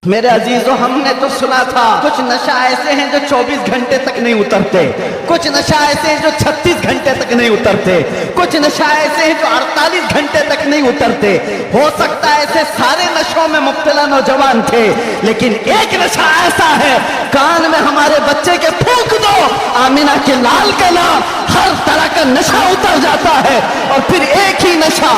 میرے عزیزوں، ہم نے تو سنا تھا کچھ نشہ ایسے ہیں جو 24 گھنٹے تک نہیں اترتے، کچھ نشہ ایسے ہیں جو 36 گھنٹے تک نہیں اترتے، کچھ نشہ ایسے ہیں جو 48 گھنٹے تک نہیں اترتے۔ ہو سکتا ہے ایسے سارے نشوں میں مبتلا نوجوان تھے، لیکن ایک نشہ ایسا ہے، کان میں ہمارے بچے کے پھونک دو آمینہ کے لال کا نام، ہر طرح کا نشہ اتر جاتا ہے، اور پھر ایک ہی نشہ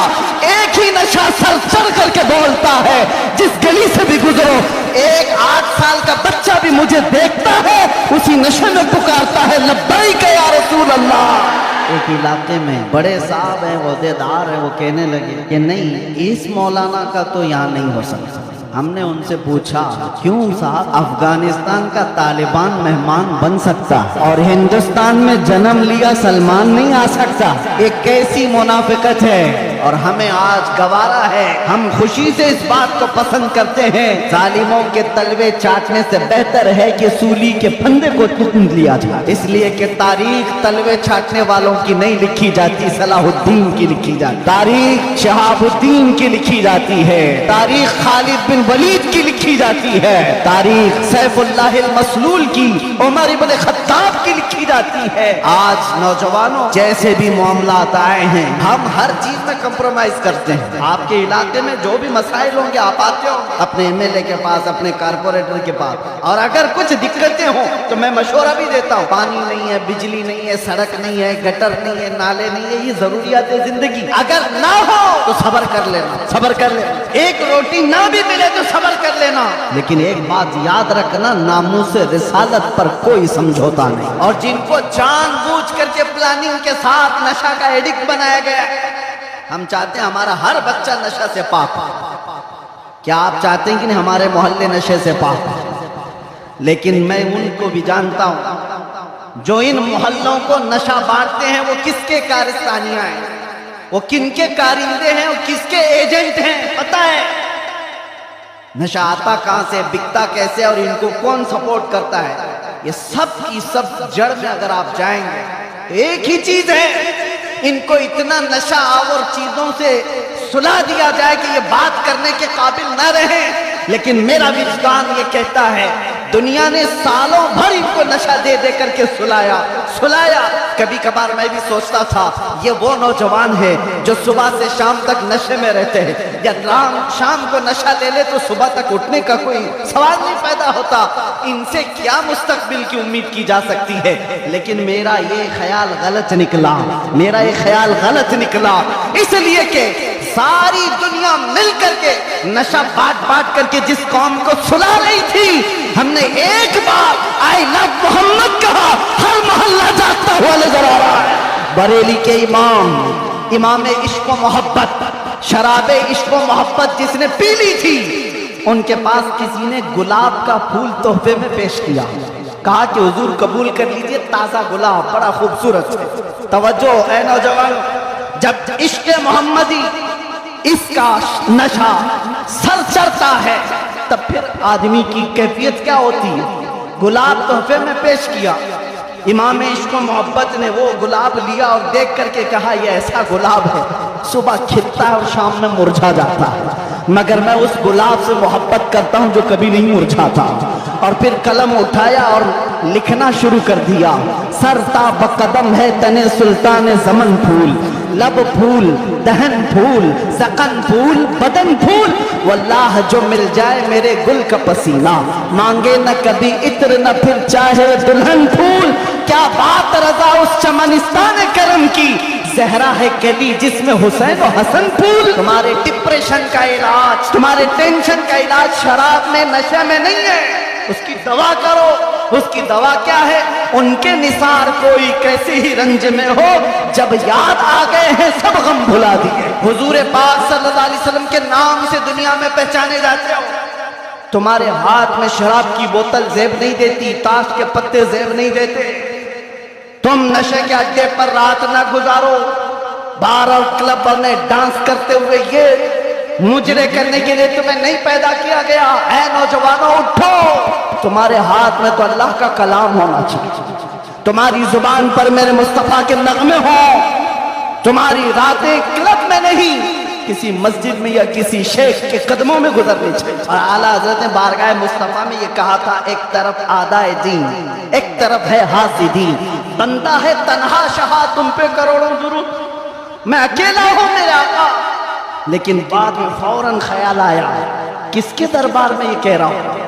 سر چڑھ کر کے بولتا ہے، جس گلی سے بھی گزرو ایک 8 سال کا بچہ بھی مجھے دیکھتا ہے، اسی نشے میں پکارتا ہے لبیک یا رسول اللہ۔ ایک علاقے میں بڑے صاحب ہیں، عہدیدار ہیں، وہ کہنے لگے کہ نہیں، اس مولانا کا تو یہاں نہیں ہو سکتا۔ ہم نے ان سے پوچھا کیوں صاحب؟ افغانستان کا طالبان مہمان بن سکتا اور ہندوستان میں جنم لیا سلمان نہیں آ سکتا؟ ایک کیسی منافقت ہے، اور ہمیں آج گوارا ہے، ہم خوشی سے اس بات کو پسند کرتے ہیں۔ ظالموں کے تلوے چاٹنے سے بہتر ہے کہ سولی کے پھندے کو چوم لیا جائے، اس لیے کہ تاریخ تلوے چاٹنے والوں کی نہیں لکھی جاتی، صلاح الدین کی لکھی جاتی، تاریخ شہاب الدین کی لکھی جاتی ہے، تاریخ خالد بن ولید کی لکھی جاتی ہے، تاریخ سیف اللہ المسلول کی، عمر ابن خطاب کی لکھی جاتی ہے۔ آج نوجوانوں جیسے بھی معاملات آئے ہیں، ہم ہر چیز میں کمپرومائز کرتے ہیں۔ آپ کے علاقے میں جو بھی مسائل ہوں گے، آپ آتے ہو اپنے ایم ایل اے کے پاس، اپنے کارپوریٹر کے پاس، اور اگر کچھ دقتیں ہوں تو میں مشورہ بھی دیتا ہوں، پانی نہیں ہے، بجلی نہیں ہے، سڑک نہیں ہے، گٹر نہیں ہے، نالے نہیں ہے، یہ ضروریات زندگی، اگر نہ ہو تو صبر کر لینا، صبر کر لینا، ایک روٹی نہ بھی ملے تو صبر کر لینا، لیکن ایک بات یاد رکھنا، ناموس رسالت پر کوئی سمجھوتا نہیں۔ اور جن کو جان بوجھ کر کے پلاننگ کے ساتھ نشہ کا ایڈکٹ بنایا گیا ہے، ہم چاہتے ہیں ہمارا ہر بچہ نشہ سے پاک ہو۔ کیا آپ چاہتے ہیں کہ نہیں ہمارے محلے نشے سے پاک ہو؟ لیکن میں ان کو بھی جانتا ہوں جو ان محلوں کو نشہ بانٹتے ہیں، وہ کس کے کارستانیاں ہیں، وہ کن کے کارندے ہیں، وہ کس کے ایجنٹ ہیں، پتہ ہے نشہ آتا کہاں سے، بکتا کیسے، اور ان کو کون سپورٹ کرتا ہے۔ یہ سب کی سب جڑ میں اگر آپ جائیں گے تو ایک ہی چیز ہے، ان کو اتنا نشہ آور چیزوں سے سلا دیا جائے کہ یہ بات کرنے کے قابل نہ رہیں، لیکن میرا وجدان یہ کہتا ہے دنیا نے سالوں بھر ان کو نشہ دے دے کر کے سلایا۔ کبھی کبھار میں بھی سوچتا تھا یہ وہ نوجوان ہے جو صبح سے شام تک نشے میں رہتے ہیں، یا شام کو نشہ لے لے تو صبح تک اٹھنے کا کوئی سوال نہیں پیدا ہوتا، ان سے کیا مستقبل کی امید کی جا سکتی ہے۔ لیکن میرا یہ خیال غلط نکلا، اس لیے کہ ساری دنیا مل کر کے نشہ بانٹ کر کے جس قوم کو سلا رہی تھی، ہم نے ایک بار آئی لو محمد کہا، ہر محلہ جاگتا ہوا نظر آ رہا ہے۔ بریلی کے امام عشق و محبت، شراب عشق و محبت جس نے پی لی تھی، ان کے پاس کسی نے گلاب کا پھول تحفے میں پیش کیا، کہا کہ حضور قبول کر لیجئے، تازہ گلاب بڑا خوبصورت ہے۔ توجہ اے نوجوان، جب عشق محمدی اس کا نشہ سر چڑھتا ہے تب پھر آدمی کی کیفیت کیا ہوتی ہے۔ گلاب تحفے میں پیش کیا، امام عشق و محبت نے وہ گلاب لیا اور دیکھ کر کے کہا یہ ایسا گلاب ہے صبح کھلتا ہے اور شام میں مرجھا جاتا ہے، مگر میں اس گلاب سے محبت کرتا ہوں جو کبھی نہیں مرجھاتا۔ اور پھر قلم اٹھایا اور لکھنا شروع کر دیا، سر تا بقدم ہے تنے سلطان زمن پھول، لب پھول، دہن پھول، زقن پھول، بدن پھول، واللہ جو مل جائے میرے گل کا پسینہ، مانگے نہ کبھی عطر نہ پھر چاہے دلہن پھول۔ کیا بات رضا اس چمنستان کرم کی، زہرا ہے کلی جس میں حسین و حسن پھول۔ تمہارے ڈپریشن کا علاج، تمہارے ٹینشن کا علاج شراب میں، نشے میں نہیں ہے، اس کی دوا کرو۔ اس کی دوا کیا ہے؟ ان کے نثار کوئی کیسے ہی رنج میں ہو، جب یاد آ گئے ہیں سب غم بھلا دیے۔ حضور پاک صلی اللہ علیہ وسلم کے نام سے دنیا میں پہچانے جاتے ہو، تمہارے ہاتھ میں شراب کی بوتل زیب نہیں دیتی، تاش کے پتے زیب نہیں دیتے۔ تم نشے کے اڈے پر رات نہ گزارو، بار اور کلب میں ڈانس کرتے ہوئے، یہ مجرے کرنے کے لیے تمہیں نہیں پیدا کیا گیا۔ اے نوجوانوں اٹھو، تمہارے ہاتھ میں تو اللہ کا کلام ہونا چاہیے، تمہاری زبان پر میرے مصطفیٰ کے نغمے ہوں، تمہاری راتیں کلب میں نہیں کسی مسجد میں یا کسی شیخ کے قدموں میں گزرنی چاہیے. اور اعلیٰ حضرت نے بارگاہ مصطفیٰ میں یہ کہا تھا ایک طرف آدائے دین ایک طرف ہے حاسدین. بندہ ہے تنہا شہا تم پہ کروڑوں درود میں اکیلا ہوں میرے آقا. لیکن بعد میں فوراً خیال آیا کس کے دربار میں یہ کہہ رہا ہوں,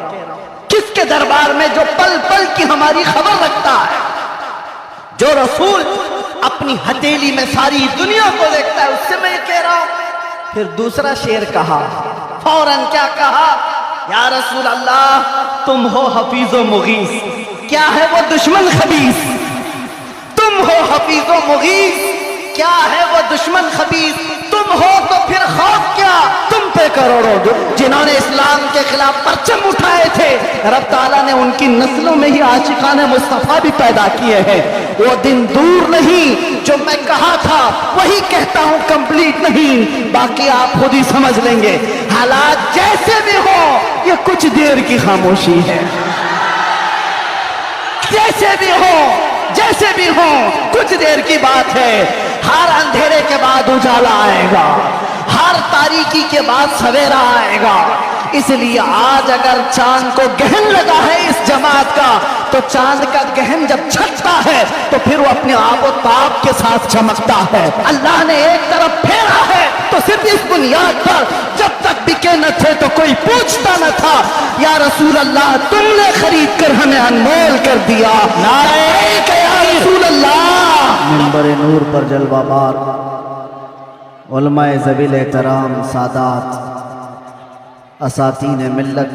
کس کے دربار میں جو پل پل کی ہماری خبر رکھتا ہے, جو رسول اپنی ہتھیلی میں ساری دنیا کو دیکھتا ہے, اس سے میں یہ کہہ رہا ہوں. پھر دوسرا شعر کہا, فوراً کیا کہا, یا رسول اللہ تم ہو حفیظ و مغیث, کیا ہے وہ دشمن خبیث. تم ہو حفیظ و مغیث, کیا ہے وہ دشمن خبیث. تم ہو تو پھر خوف کیا, تم پہ کروڑوں جنہوں نے اسلام کے خلاف پرچم اٹھائے تھے, رب تعالیٰ نے ان کی نسلوں میں ہی عاشقان مصطفیٰ بھی پیدا کیے ہیں. وہ دن دور نہیں جو میں کہا تھا وہی کہتا ہوں, کمپلیٹ نہیں, باقی آپ خود ہی سمجھ لیں گے. حالات جیسے بھی ہو یہ کچھ دیر کی خاموشی ہے. جیسے بھی ہو جیسے بھی ہو کچھ دیر کی بات ہے. ہر اندھیرے کے بعد اجالا آئے گا, ہر تاریکی کے بعد سویرا آئے گا. اس لیے آج اگر چاند کو گہن لگا ہے اس جماعت کا, تو چاند کا گہن جب چھٹتا ہے تو پھر وہ اپنے آب و تاب کے ساتھ چمکتا ہے. اللہ نے ایک طرف پھیرا ہے تو صرف اس بنیاد پر جب تک بکے نہ تھے تو کوئی پوچھتا نہ تھا, یا رسول اللہ تم نے خرید کر ہمیں انمول کر دیا. نعرہ یا رسول اللہ. منبر نور پر جلوہ بار علماء ذویل احترام, سادات, اساتین ملت,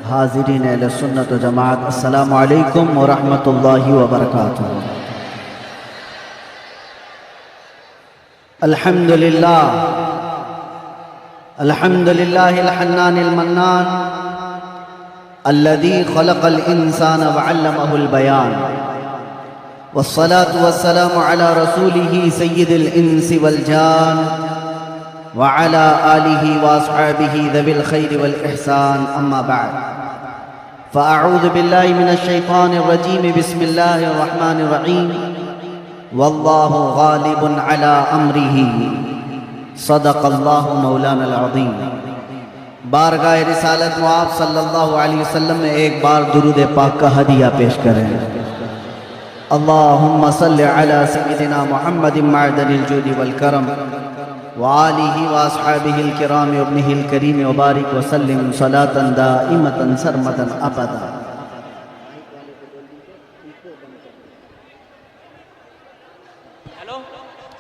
حاضرین اہل سنت و جماعت, السلام علیکم ورحمۃ اللہ وبرکاتہ. الحمدللہ الحمدللہ الحنان المنان الذي خلق الانسان وعلمه البيان, والصلاة والسلام على رسوله سيد الانس والجان وعلى آله واصحابه ذوي الخير والإحسان. أما بعد, فأعوذ بالله من الشيطان الرجيم, بسم الله الرحمن الرحيم, والله غالب على أمره, صدق الله مولانا العظيم. بارگاہ رسالت معاب صلی اللہ علیہ وسلم میں ایک بار درود پاک کا ہدیہ پیش کریں. اللہم صل علی سیدنا محمد معدن الجود والکرم وآلہ واصحابہ الکرام وابنہ الکریم وبارک وسلم صلاة دائمة سرمدا ابدا.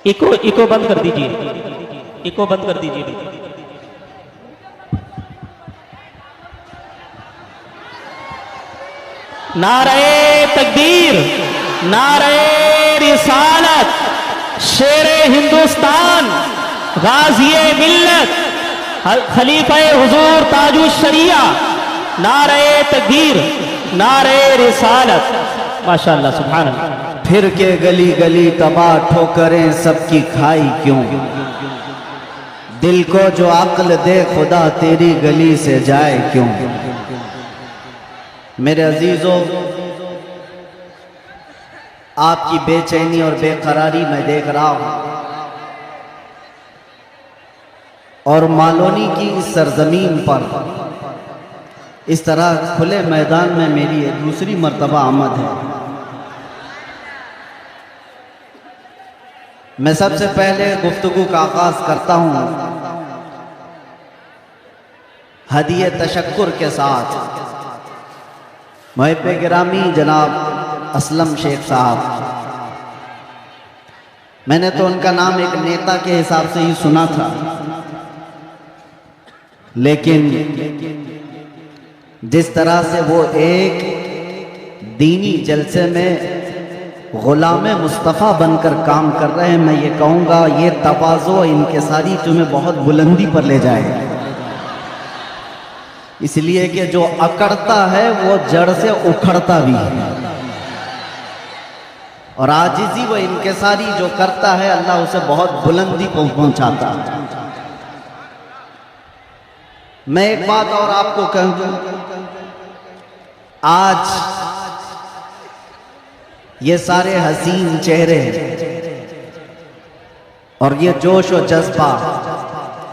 ایکو بند کر دیجئے, ایکو بند کر دیجئے. نعرہ تکبیر, نعرہ رسالت, شیر ہندوستان, غازی ملت, خلیفہ حضور تاج الشریعہ, نعرہ تکبیر, نعرہ رسالت. ماشاءاللہ, سبحان اللہ. پھر کے گلی گلی تباہ ٹھوکریں سب کی کھائی کیوں, دل کو جو عقل دے خدا تیری گلی سے جائے کیوں. میرے عزیزو, آپ کی بے چینی اور بے قراری میں دیکھ رہا ہوں, اور مالونی کی اس سرزمین پر اس طرح کھلے میدان میں میری یہ دوسری مرتبہ آمد ہے. میں سب سے پہلے گفتگو کا آغاز کرتا ہوں ہدیہ تشکر کے ساتھ. محب گرامی جناب اسلم شیخ صاحب, میں نے تو ان کا نام ایک نیتا کے حساب سے ہی سنا تھا, لیکن جس طرح سے وہ ایک دینی جلسے میں غلام مصطفیٰ بن کر کام کر رہے ہیں, میں یہ کہوں گا یہ تواضع انکساری تمہیں بہت بلندی پر لے جائے گا. اس لیے کہ جو اکڑتا ہے وہ جڑ سے اکھڑتا بھی ہے, اور عاجزی و انکساری جو کرتا ہے اللہ اسے بہت بلندی کو پہنچاتا ہے. میں ایک بات اور آپ کو کہوں, آج یہ سارے حسین چہرے اور یہ جوش و جذبہ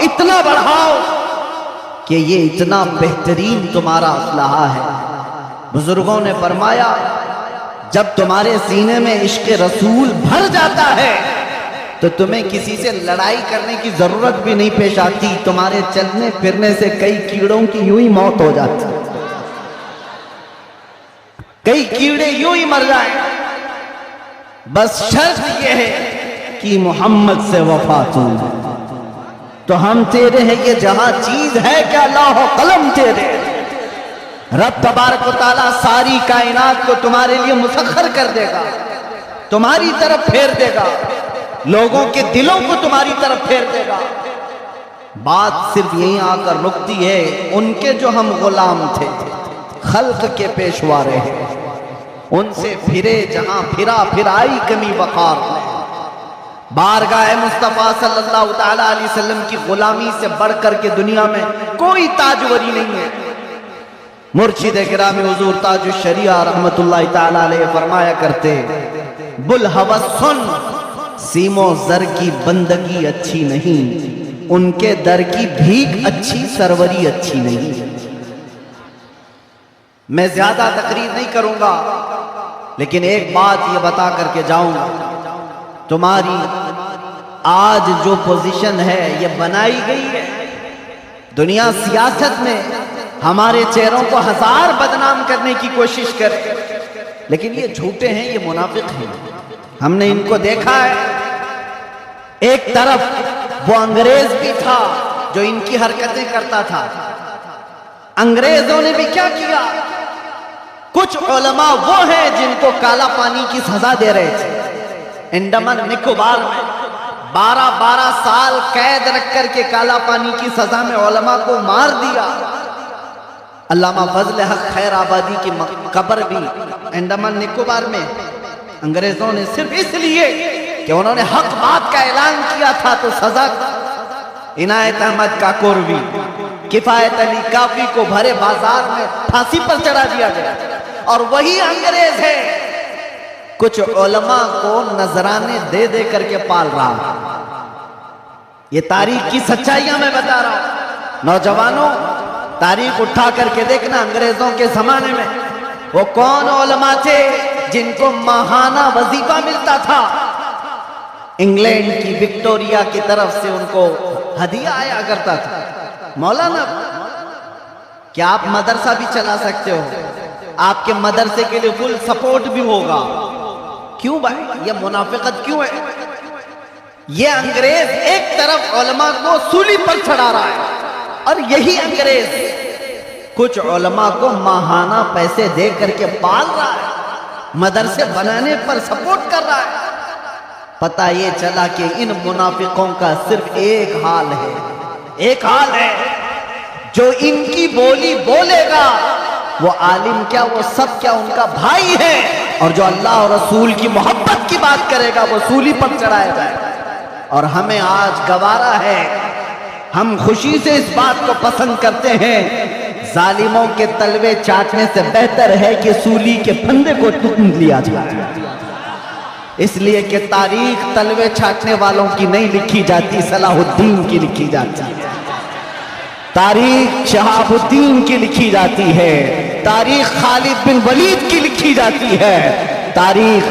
اتنا بڑھاؤ کہ یہ اتنا بہترین تمہارا اسلحہ ہے۔ بزرگوں نے فرمایا جب تمہارے سینے میں عشق رسول بھر جاتا ہے تو تمہیں کسی سے لڑائی کرنے کی ضرورت بھی نہیں پیش آتی، تمہارے چلنے پھرنے سے کئی کیڑوں کی یوں ہی موت ہو جاتی، کئی کیڑے یوں ہی مر جائیں، بس شرط یہ ہے کہ محمد سے وفا تم، تو ہم تیرے ہیں، یہ جہاں چیز ہے کہ اللہ و قلم تیرے۔ رب تبارک و تعالیٰ ساری کائنات کو تمہارے لیے مسخر کر دے گا، تمہاری طرف پھیر دے گا، لوگوں کے دلوں کو تمہاری طرف پھیر دے گا۔ بات صرف یہیں آ کر رکتی ہے، ان کے جو ہم غلام تھے، خلق کے پیشوا رہے، ان سے پھرے جہاں پھرا، پھر آئی کمی وقار میں۔ بارگاہ مصطفیٰ صلی اللہ تعالیٰ علیہ وسلم کی غلامی سے بڑھ کر کے دنیا میں کوئی تاجوری نہیں ہے۔ مرشد گرامی حضور تاج الشریعہ رحمت اللہ تعالیٰ علیہ فرمایا کرتے، بلہوس سن، سیم و زر کی بندگی اچھی نہیں، ان کے در کی بھیک اچھی، سروری اچھی نہیں۔ میں زیادہ تقریر نہیں کروں گا، لیکن ایک بات یہ بتا کر کے جاؤں گا، تمہاری آج جو پوزیشن ہے یہ بنائی گئی ہے۔ دنیا سیاست میں ہمارے چہروں کو ہزار بدنام کرنے کی کوشش کرے، لیکن یہ جھوٹے ہیں، یہ منافق ہیں، ہم نے ان کو دیکھا ہے۔ ایک طرف وہ انگریز بھی تھا جو ان کی حرکتیں کرتا تھا، انگریزوں نے بھی کیا کیا، کچھ علماء وہ ہیں جن کو کالا پانی کی سزا دے رہے تھے۔ انڈمان نکوبار میں 12 سال قید رکھ کر کے کالا پانی کی سزا میں علماء کو مار دیا۔ علامہ فضل حق خیر آبادی کی قبر بھی انڈمان نکوبار میں انگریزوں نے صرف اس لیے کہ انہوں نے حق بات کا اعلان کیا تھا تو سزا۔ عنایت احمد کاکوروی، کفایت علی کافی کو بھرے بازار میں پھانسی پر چڑھا دیا گیا، اور وہی انگریز ہے کچھ علماء کو نذرانے دے دے کر کے پال رہا۔ یہ تاریخ کی سچائیاں میں بتا رہا ہوں۔ نوجوانوں، تاریخ اٹھا کر کے دیکھنا، انگریزوں کے زمانے میں وہ کون علماء تھے جن کو ماہانہ وظیفہ ملتا تھا، انگلینڈ کی وکٹوریا کی طرف سے ان کو ہدیہ آیا کرتا تھا۔ مولانا، کیا آپ مدرسہ بھی چلا سکتے ہو؟ آپ کے مدرسے کے لیے فل سپورٹ بھی ہوگا۔ کیوں بھائی یہ منافقت کیوں ہے؟ یہ انگریز ایک طرف علماء کو سولی پر چڑھا رہا ہے، اور یہی انگریز کچھ علماء کو ماہانہ پیسے دے کر کے پال رہا ہے، مدرسے بنانے پر سپورٹ کر رہا ہے۔ پتہ یہ چلا کہ ان منافقوں کا صرف ایک حال ہے، ایک حال ہے، جو ان کی بولی بولے گا وہ عالم کیا، وہ سب کیا ان کا بھائی ہے، اور جو اللہ اور رسول کی محبت کی بات کرے گا وہ سولی پر چڑھایا جائے گا۔ اور ہمیں آج گوارا ہے، ہم خوشی سے اس بات کو پسند کرتے ہیں، ظالموں کے تلوے چاٹنے سے بہتر ہے کہ سولی کے پھندے کو ٹوٹ لیا جائے، اس لیے کہ تاریخ تلوے چھاٹنے والوں کی نہیں لکھی جاتی، صلاح الدین کی لکھی جاتی ہے، تاریخ شہاب الدین کی لکھی جاتی ہے، تاریخ خالد بن ولید کی لکھی جاتی ہے، تاریخ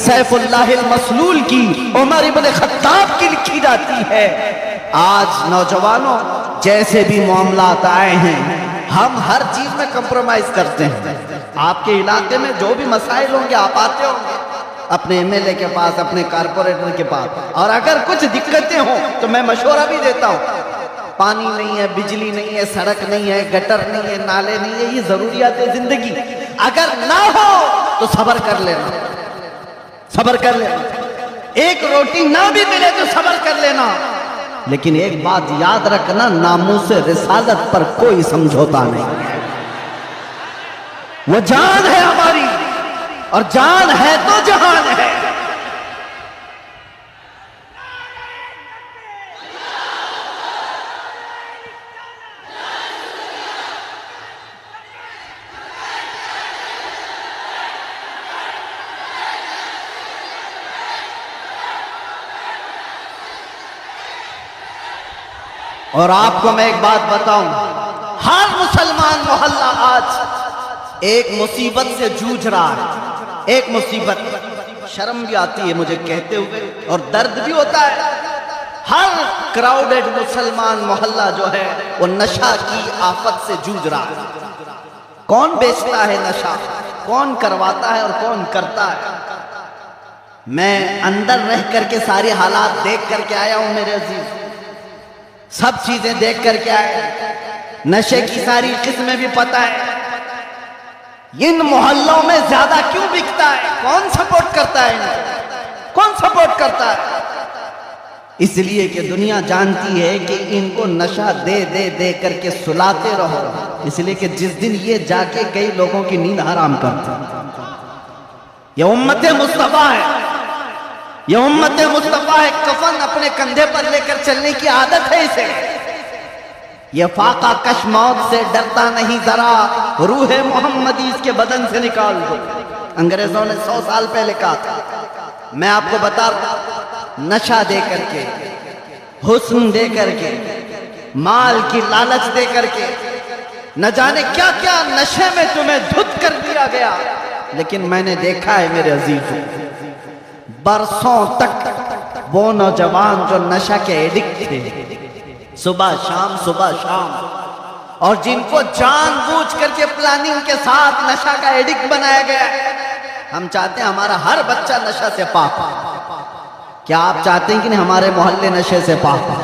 سیف اللہ المسلول کی، عمر ابن خطاب کی لکھی جاتی ہے۔ آج نوجوانوں، جیسے بھی معاملات آئے ہیں، ہم ہر چیز میں کمپرومائز کرتے ہیں۔ آپ کے علاقے میں جو بھی مسائل ہوں گے آپ آتے ہوں گے اپنے ایم ایل اے کے پاس، اپنے کارپوریٹر کے پاس، اور اگر کچھ دقتیں ہوں تو میں مشورہ بھی دیتا ہوں۔ پانی نہیں ہے، بجلی نہیں ہے، سڑک نہیں ہے، گٹر نہیں ہے، نالے نہیں ہے، یہ ضروریات زندگی اگر نہ ہو تو صبر کر لینا، صبر کر لینا، ایک روٹی نہ بھی ملے تو صبر کر لینا، لیکن ایک بات یاد رکھنا، ناموس رسالت پر کوئی سمجھوتا نہیں ہے، وہ جان ہے ہماری، اور جان ہے تو جہان ہے۔ اور آپ کو میں ایک بات بتاؤں، ہر مسلمان محلہ آج ایک مصیبت سے جوجھ رہا ہے، ایک مصیبت، شرم بھی آتی ہے مجھے کہتے ہوئے اور درد بھی ہوتا ہے۔ ہر کراؤڈڈ مسلمان محلہ جو ہے وہ نشہ کی آفت سے جوجھ رہا ہے۔ کون بیچتا ہے نشہ، کون کرواتا ہے اور کون کرتا ہے؟ میں اندر رہ کر کے سارے حالات دیکھ کر کے آیا ہوں میرے عزیز، سب چیزیں دیکھ کر کے آیا، نشے کی ساری قسمیں بھی پتہ ہے۔ ان محلوں میں زیادہ کیوں بکتا ہے؟ کون سپورٹ کرتا ہے انہیں؟ کون سپورٹ کرتا ہے؟ اس لیے کہ دنیا جانتی ہے کہ ان کو نشہ دے دے دے کر کے سلاتے رہو، اس لیے کہ جس دن یہ جا کے کئی لوگوں کی نیند حرام کرتے ہیں۔ یہ امت مصطفیٰ ہے، یہ امت مصطفیٰ ہے، کفن اپنے کندھے پر لے کر چلنے کی عادت ہے اسے۔ یہ فاقہ کش موت سے ڈرتا نہیں ذرا، روح محمدی اس کے بدن سے نکال دو۔ انگریزوں نے 100 سال پہلے کہا تھا۔ میں آپ کو بتا رہا ہوں، نشہ دے کر کے، حسن دے کر کے، مال کی لالچ دے کر کے، نہ جانے کیا کیا نشے میں تمہیں دھت کر دیا گیا، لیکن میں نے دیکھا ہے میرے عزیزوں، برسوں تک وہ نوجوان جو نشہ کے ایڈکٹ تھے، صبح شام، اور جن کو جان بوجھ کر کے پلاننگ کے ساتھ نشہ کا ایڈکٹ بنایا گیا ہے۔ ہم چاہتے ہیں ہمارا ہر بچہ نشہ سے پاک ہو۔ کیا آپ چاہتے ہیں کہ نہیں ہمارے محلے نشے سے پاک ہو؟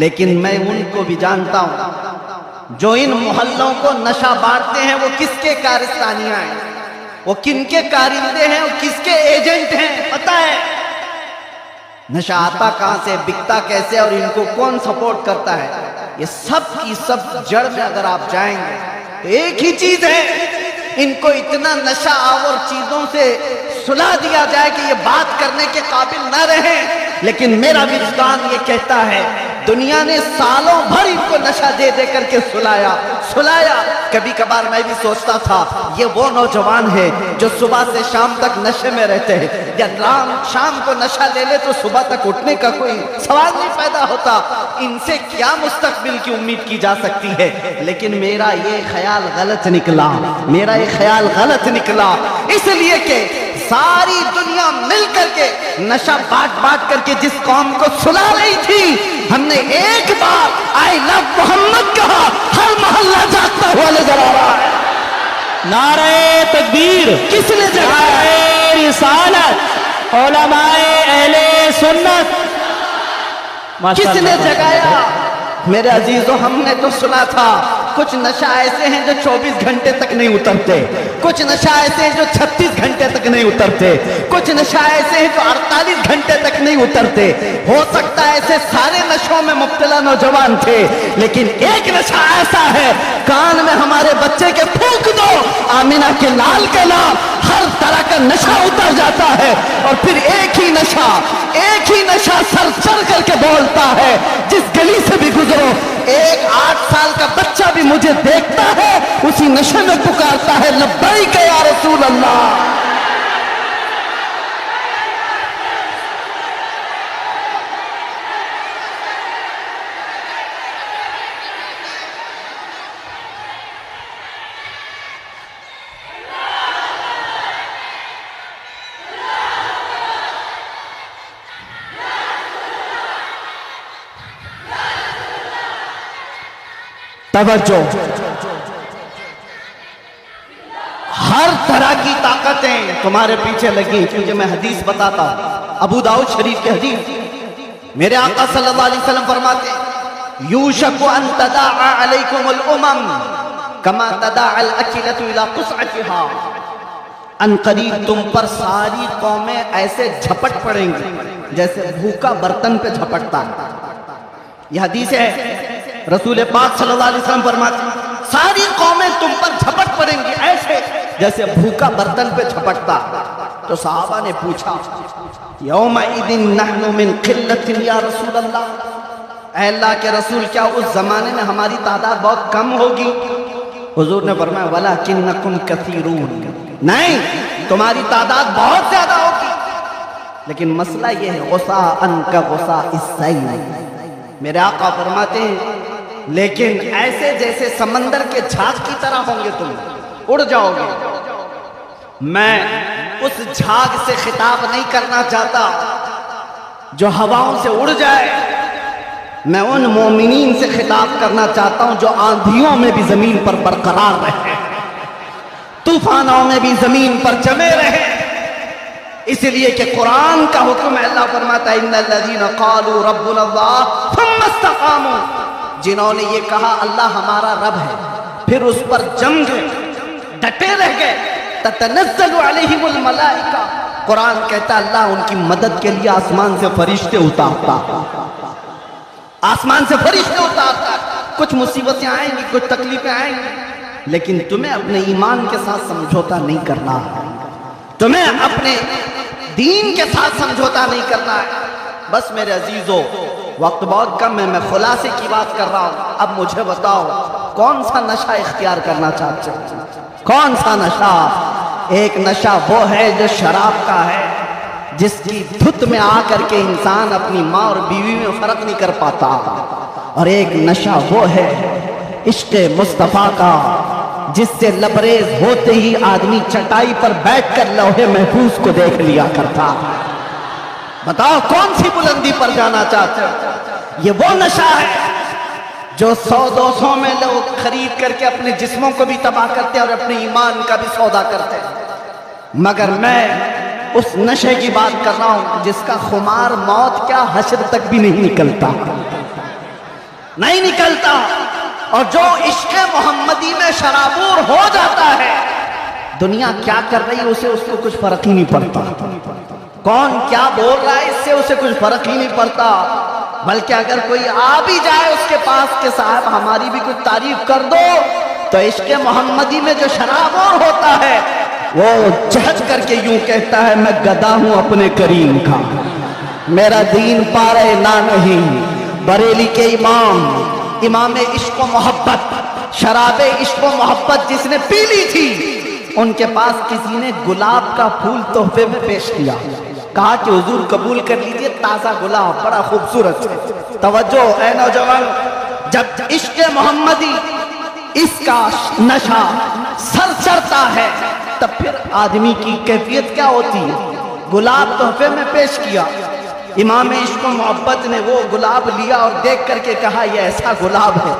لیکن میں ان کو بھی جانتا ہوں جو ان محلوں کو نشہ بانٹتے ہیں، وہ کس کے کارستانیاں ہیں، وہ کن کے کارندے ہیں، وہ کس کے ایجنٹ ہیں، پتہ ہے؟ نشہ آتا کہاں سے، بکتا کیسے، اور ان کو کون سپورٹ کرتا ہے؟ یہ سب کی سب جڑ میں اگر آپ جائیں گے تو ایک ہی چیز ہے، ان کو اتنا نشہ آور چیزوں سے سلا دیا جائے کہ یہ بات کرنے کے قابل نہ رہیں۔ لیکن میرا وجدان یہ کہتا ہے دنیا نے سالوں بھر ان کو نشہ دے دے کر کے سلایا۔ کبھی کبھار میں بھی سوچتا تھا یہ وہ نوجوان ہے جو صبح سے شام تک نشے میں رہتے ہیں، یا شام کو نشہ لے لے تو صبح تک اٹھنے کا کوئی سوال نہیں پیدا ہوتا، ان سے کیا مستقبل کی امید کی جا سکتی ہے؟ لیکن میرا یہ خیال غلط نکلا، اس لیے کہ ساری دنیا مل کر کے نشہ بانٹ کر کے جس قوم کو سلا رہی تھی، ہم نے ایک بار آئی لو محمد کہا، ہر محلہ جاگتا ہوا نظر آ رہا ہے۔ نعرہ تکبیر، کس نے جگایا؟ نعرہ رسالت، علماء اہل سنت، کس نے جگایا؟ میرے عزیزوں، ہم نے تو سنا تھا کچھ نشہ ایسے ہیں جو 24 گھنٹے تک نہیں اترتے، کچھ نشہ ایسے ہیں جو 36 گھنٹے تک نہیں اترتے، کچھ نشہ ایسے ہیں جو 48 گھنٹے تک نہیں اترتے۔ ہو سکتا ہے ایسے سارے نشوں میں مبتلا نوجوان تھے، لیکن ایک نشہ ایسا ہے، کان میں ہمارے بچے کے پھونک دو آمینہ کے لال کا نام، ہر طرح کا نشہ اتر جاتا ہے، اور پھر ایک ہی نشہ سر چڑھ کر کے بولتا ہے، جس گلی سے بھی گزرو ایک 8 سال کا بچہ بھی مجھے دیکھتا ہے، اسی نشے میں پکارتا ہے لبیک یا رسول اللہ۔ توجہ، ہر طرح کی طاقتیں تمہارے پیچھے لگی، کیونکہ میں حدیث بتاتا ہوں، ابو داؤد شریف کی حدیث، میرے آقا صلی اللہ علیہ وسلم فرماتے ہیں یوشک ان تداعى علیکم الامم کما تداعى الاکلۃ الى قصعتها، ان قریب تم پر ساری قومیں ایسے جھپٹ پڑیں گی جیسے بھوکا برتن پہ جھپٹتا ہے۔ یہ حدیث ہے، رسول پاک صلی اللہ علیہ وسلم فرماتے ہیں ساری قومیں تم پر جھپٹ پڑیں گی ایسے جیسے بھوکا برتن پہ جھپٹتا۔ تو صحابہ نے پوچھا یومئذ نحن من قلۃ یا رسول اللہ، اے اللہ کے رسول کیا اس زمانے میں ہماری تعداد بہت کم ہوگی؟ حضور نے فرمایا ولکنکم کثیرون، نہیں تمہاری تعداد بہت زیادہ ہوگی، لیکن مسئلہ یہ ہے غصاء کا غصاء السیل، میرے آقا فرماتے ہیں لیکن ایسے جیسے سمندر کے جھاگ کی طرح ہوں گے تم، اڑ جاؤ گے۔ میں اس جھاگ سے خطاب نہیں کرنا چاہتا جو ہواؤں سے اڑ جائے، میں ان مومنین سے خطاب کرنا چاہتا ہوں جو آندھیوں میں بھی زمین پر برقرار رہے، طوفانوں میں بھی زمین پر جمے رہے۔ اس لیے کہ قرآن کا حکم ہے، اللہ فرماتا ہے ان الذین قالوا ربنا اللہ ثم استقاموا، جنہوں نے یہ کہا اللہ ہمارا رب ہے پھر اس پر جم گئے، ڈٹے رہ گئے، تتنزل علیہم الملائکہ، قرآن کہتا ہے اللہ ان کی مدد کے لیے آسمان سے فرشتے اتارتا، آسمان سے فرشتے اتارتا۔ کچھ مصیبتیں آئیں گی، کچھ تکلیفیں آئیں گی، لیکن تمہیں اپنے ایمان کے ساتھ سمجھوتا نہیں کرنا، تمہیں اپنے دین کے ساتھ سمجھوتا نہیں کرنا ہے۔ بس میرے عزیزو وقت بہت کم ہے، میں خلاصے کی بات کر رہا ہوں۔ اب مجھے بتاؤ کون سا نشہ اختیار کرنا چاہتے ہو؟ کون سا نشہ؟ ایک نشہ وہ ہے جو شراب کا ہے، جس کی دھت میں آ کر کے انسان اپنی ماں اور بیوی میں فرق نہیں کر پاتا، اور ایک نشہ وہ ہے عشق مصطفیٰ کا، جس سے لبریز ہوتے ہی آدمی چٹائی پر بیٹھ کر لوح محفوظ کو دیکھ لیا کرتا۔ بتاؤ کون سی بلندی پر جانا چاہتے ہو؟ یہ وہ نشہ ہے جو 100-200 میں لوگ خرید کر کے اپنے جسموں کو بھی تباہ کرتے ہیں اور اپنے ایمان کا بھی سودا کرتے ہیں، مگر میں اس نشے کی بات کر رہا ہوں جس کا خمار موت کیا حشر تک بھی نہیں نکلتا، نہیں نکلتا، اور جو عشق محمدی میں شرابور ہو جاتا ہے، دنیا کیا کر رہی ہے اسے اس کو کچھ فرق ہی نہیں پڑتا، کون کیا بول رہا ہے اس سے اسے کچھ فرق ہی نہیں پڑتا، بلکہ اگر کوئی آ بھی جائے اس کے پاس کہ صاحب ہماری بھی کچھ تعریف کر دو، تو عشق محمدی میں جو شرابور ہوتا ہے وہ جھج کر کے یوں کہتا ہے میں گدا ہوں اپنے کریم کا، میرا دین پارے نہ نہیں۔ بریلی کے امام عشق و محبت، شراب عشق و محبت جس نے پی لی تھی، ان کے پاس کسی نے گلاب کا پھول تحفے میں پیش کیا، کہا کہ حضور قبول کر لیجئے، تازہ گلاب بڑا خوبصورت ہے۔ توجہ اے نوجوان، جب عشق محمدی اس کا نشہ سر چڑھتا ہے تب پھر آدمی کی کیفیت کیا ہوتی ہے؟ گلاب تحفے میں پیش کیا، امام عشق و محبت نے وہ گلاب لیا اور دیکھ کر کے کہا یہ ایسا گلاب ہے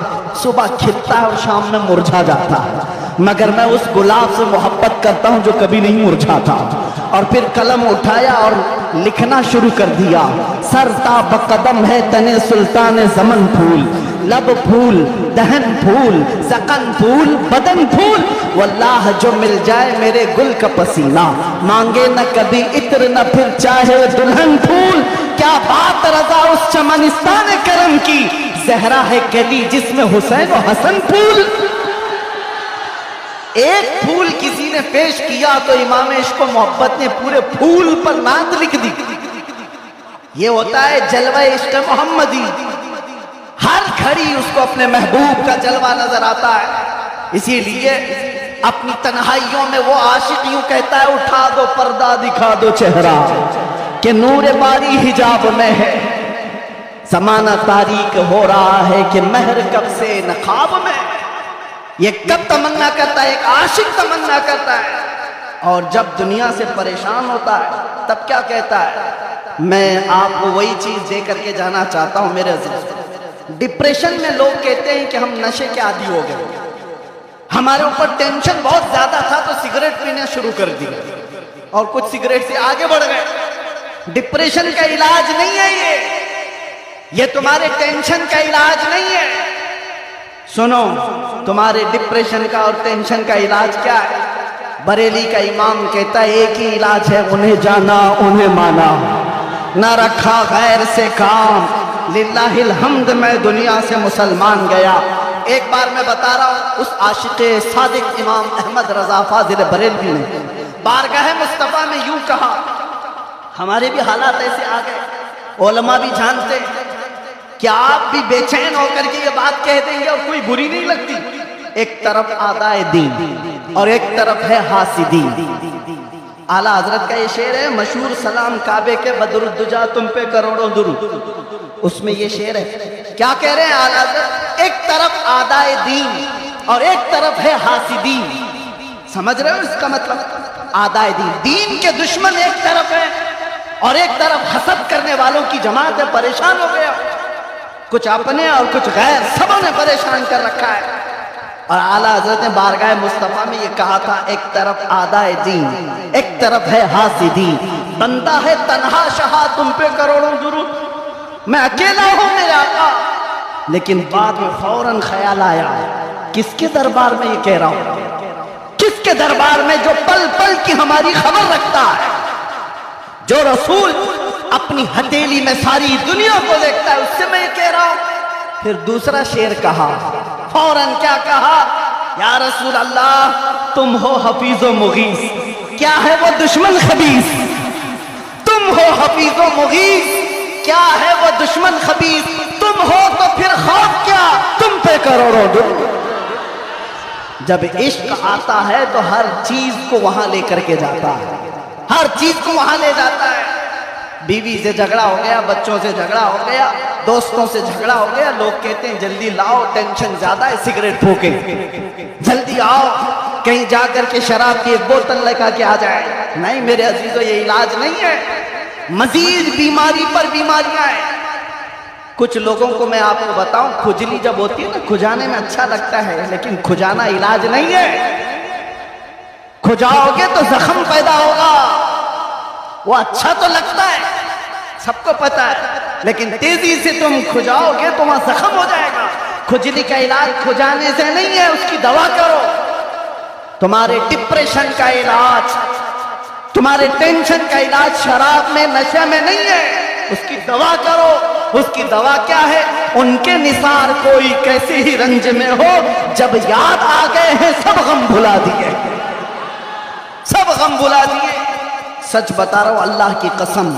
صبح کھلتا ہے اور شام میں مرجھا جاتا ہے، مگر میں اس گلاب سے محبت کرتا ہوں جو کبھی نہیں مرجھاتا۔ اور پھر قلم اٹھایا اور لکھنا شروع کر دیا، سر تا بقدم ہے تنے سلطان زمن پھول، لب پھول، دہن پھول، زقن پھول، بدن پھول، واللہ جو مل جائے میرے گل کا پسینہ، مانگے نہ کبھی عطر نہ پھر چاہے دلہن پھول، کیا بات رضا اس چمنستان کرم کی، زہرا ہے کلی جس میں حسین و حسن پھول۔ ایک پھول کسی نے پیش کیا تو امام عشق و محبت نے پورے پھول پر نعت لکھ دی۔ یہ ہوتا ہے جلوہ عشق محمدی، ہر گھڑی اس کو اپنے محبوب کا جلوہ نظر آتا ہے، اسی لیے اپنی تنہائیوں میں وہ عاشق یوں کہتا ہے اٹھا دو پردہ دکھا دو چہرہ کہ نور باری حجاب میں ہے، زمانہ تاریک ہو رہا ہے کہ مہر کب سے نقاب میں۔ یہ کب تمنا کرتا ہے؟ ایک عاشق تمنا کرتا ہے، اور جب دنیا سے پریشان ہوتا ہے تب کیا کہتا ہے؟ میں آپ کو وہی چیز دے کر کے جانا چاہتا ہوں میرے عزیز۔ ڈپریشن میں لوگ کہتے ہیں کہ ہم نشے کے عادی ہو گئے، ہمارے اوپر ٹینشن بہت زیادہ تھا تو سگریٹ پینا شروع کر دی اور کچھ سگریٹ سے آگے بڑھ گئے۔ ڈپریشن کا علاج نہیں ہے یہ تمہارے ٹینشن کا علاج نہیں ہے۔ سنو، تمہارے ڈپریشن کا اور ٹینشن کا علاج کیا ہے؟ بریلی کا امام کہتا ہے ایک ہی علاج ہے، انہیں جانا انہیں مانا، نہ رکھا غیر سے کام، للہ الحمد میں دنیا سے مسلمان گیا۔ ایک بار میں بتا رہا ہوں، اس عاشق صادق امام احمد رضا فاضل بریلوی نے بارگاہ مصطفیٰ میں یوں کہا، ہمارے بھی حالات ایسے آ گئے، علماء بھی جانتے، کیا آپ بھی بے چین ہو کر کے یہ بات کہہ دیں گے اور کوئی بری نہیں لگتی؟ ایک طرف آدائے دین اور ایک طرف ہے حاسدین۔ اعلیٰ حضرت کا یہ شعر ہے مشہور، سلام کعبے کے بدر الدجا تم پہ کروڑوں درود، اس میں یہ شعر ہے کیا کہہ رہے ہیں اعلیٰ حضرت؟ ایک طرف آدائے دین اور ایک طرف ہے حاسدین. سمجھ رہے ہو اس کا مطلب؟ آدائے دین، دین کے دشمن ایک طرف ہے اور ایک طرف حسد کرنے والوں کی جماعت ہے. پریشان ہو گیا، کچھ اپنے اور کچھ غیر، سبوں نے پریشان کر رکھا ہے. اور اعلیٰ حضرت نے بارگاہ مصطفیٰ میں یہ کہا تھا ایک طرف آدائے دین ایک طرف ہے حاسدین. بندہ ہے تنہا شہا تم پہ کروڑوں درود، میں اکیلا ہوں میرے آقا. لیکن بعد میں فوراً خیال آیا کس کے دربار میں یہ کہہ رہا ہوں؟ کس کے دربار میں جو پل پل کی ہماری خبر رکھتا ہے، جو رسول اپنی ہتھیلی میں ساری دنیا کو دیکھتا ہے، اس سے میں یہ کہہ رہا ہوں. پھر دوسرا شعر کہا، فوراً کیا کہا؟ یا رسول اللہ تم ہو حفیظ و مغیث. کیا ہے وہ دشمن خبیث؟ تم ہو حفیظ و مغیث. کیا ہے وہ دشمن خبیث؟ تم ہو تو پھر خوف کیا، تم پہ کروڑوں درود. جب عشق آتا ہے تو ہر چیز کو وہاں لے کر کے جاتا ہے، ہر چیز کو وہاں لے جاتا ہے. بیوی سے جھگڑا ہو گیا، بچوں سے جھگڑا ہو گیا، دوستوں سے جھگڑا ہو گیا، لوگ کہتے ہیں جلدی لاؤ ٹینشن زیادہ ہے، سگریٹ پھونکیں، جلدی آؤ کہیں جا کر کے شراب کی ایک بوتل لے کے آ جائے. نہیں میرے عزیزو، یہ علاج نہیں ہے، مزید بیماری پر بیماریاں ہیں. کچھ لوگوں کو میں آپ کو بتاؤں، کھجلی جب ہوتی ہے نا، کھجانے میں اچھا لگتا ہے لیکن کھجانا علاج نہیں ہے. کھجاؤ گے تو زخم پیدا ہوگا. وہ اچھا تو لگتا ہے، سب کو پتا ہے، لیکن تیزی سے تم کھجاؤ گے تو وہاں زخم ہو جائے گا. کھجلی کا علاج کھجانے سے نہیں ہے، اس کی دوا کرو. تمہارے ڈپریشن کا علاج، تمہارے ٹینشن کا علاج شراب میں، نشے میں نہیں ہے، اس کی دوا کرو. اس کی دوا کیا ہے؟ ان کے نثار کوئی کیسے ہی رنج میں ہو، جب یاد آ گئے ہیں سب غم بھلا دیے، سب غم بھلا دیے. سچ بتا رہا ہوں، اللہ کی قسم،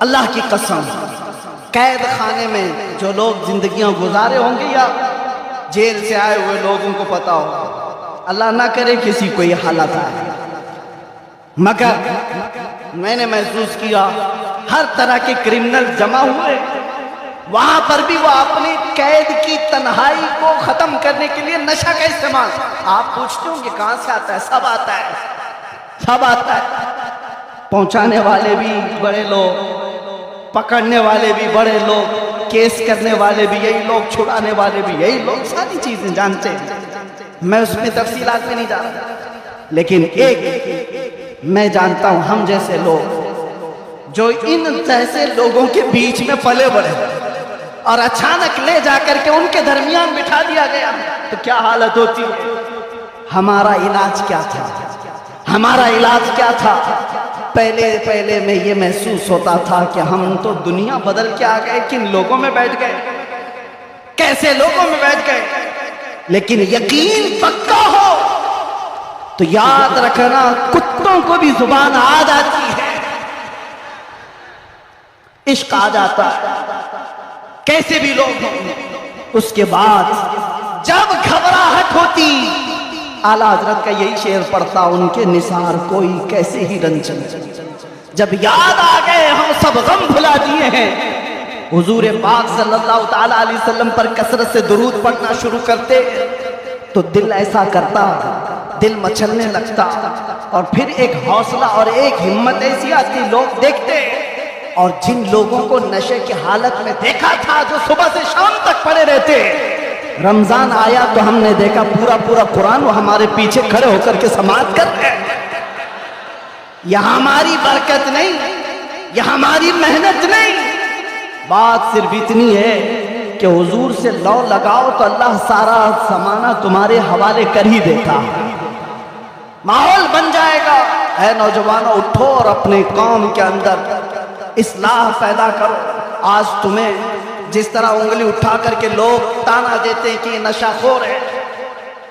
اللہ کی قسم، قید خانے میں جو لوگ زندگیاں گزارے ہوں گے یا جیل سے آئے ہوئے لوگوں کو پتا ہو، اللہ نہ کرے کسی کو یہ حالت آئے، مگر میں نے محسوس کیا ہر طرح کے کرمنل جمع ہوئے. وہاں پر بھی وہ اپنی قید کی تنہائی کو ختم کرنے کے لیے نشہ کا استعمال. آپ پوچھتے ہوں کہ کہاں سے آتا ہے؟ سب آتا ہے، سب آتا ہے. پہنچانے والے بھی بڑے لوگ، پکڑنے والے بھی بڑے لوگ، کیس کرنے والے بھی یہی لوگ، چھڑانے والے بھی یہی لوگ، ساری چیزیں جانتے ہیں. میں اس میں تفصیلات میں نہیں جا رہا، لیکن ایک میں جانتا ہوں، ہم جیسے لوگ جو ان جیسے لوگوں کے بیچ میں پلے بڑھے اور اچانک لے جا کر کے ان کے درمیان بٹھا دیا گیا تو کیا حالت ہوتی ہے. ہمارا علاج کیا تھا؟ ہمارا علاج کیا تھا؟ پہلے میں یہ محسوس ہوتا تھا کہ ہم تو دنیا بدل کے آ گئے، کن لوگوں میں بیٹھ گئے، کیسے لوگوں میں بیٹھ گئے. لیکن یقین پکا ہو تو یاد رکھنا، کتوں کو بھی زبان آ جاتی ہے، عشق آ جاتا ہے، کیسے بھی لوگ ہوں. اس کے بعد جب گھبراہٹ ہوتی، اعلیٰ حضرت کا یہی شعر پڑھتا، ان کے نثار کوئی کیسے ہی رنج. جب یاد آ گئے ہم سب غم بھلا دیے ہیں. حضور پاک صلی اللہ تعالیٰ علیہ وسلم پر کثرت سے درود پڑھنا شروع کرتے تو دل ایسا کرتا، دل مچلنے لگتا، اور پھر ایک حوصلہ اور ایک ہمت ایسی آتی. لوگ دیکھتے، اور جن لوگوں کو نشے کی حالت میں دیکھا تھا، جو صبح سے شام تک پڑے رہتے، رمضان آیا تو ہم نے دیکھا پورا قرآن وہ ہمارے پیچھے کھڑے ہو کر کے سماعت کر رہے ہیں. یہ ہماری برکت نہیں، یہ ہماری محنت نہیں. بات صرف اتنی ہے کہ حضور سے لو لگاؤ تو اللہ سارا زمانہ تمہارے حوالے کر ہی دیتا، ماحول بن جائے گا. اے نوجوانوں، اٹھو اور اپنے قوم کے اندر اصلاح پیدا کرو. آج تمہیں جس طرح انگلی اٹھا کر کے لوگ تانا دیتے ہیں کہ یہ نشہ خور ہے،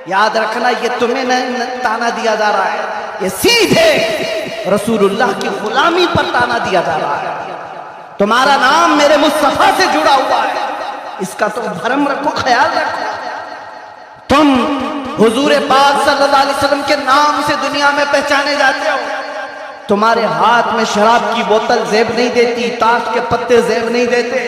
یاد رکھنا یہ تمہیں نہیں تانا دیا جا رہا ہے، یہ سیدھے رسول اللہ کی غلامی پر تانا دیا جا رہا ہے. تمہارا نام میرے مصطفیٰ سے جڑا ہوا ہے، اس کا تم بھرم رکھو، خیال رکھو. تم حضور پاک صلی اللہ علیہ وسلم کے نام سے دنیا میں پہچانے جاتے ہو. تمہارے ہاتھ میں شراب کی بوتل زیب نہیں دیتی، تاش کے پتے زیب نہیں دیتے.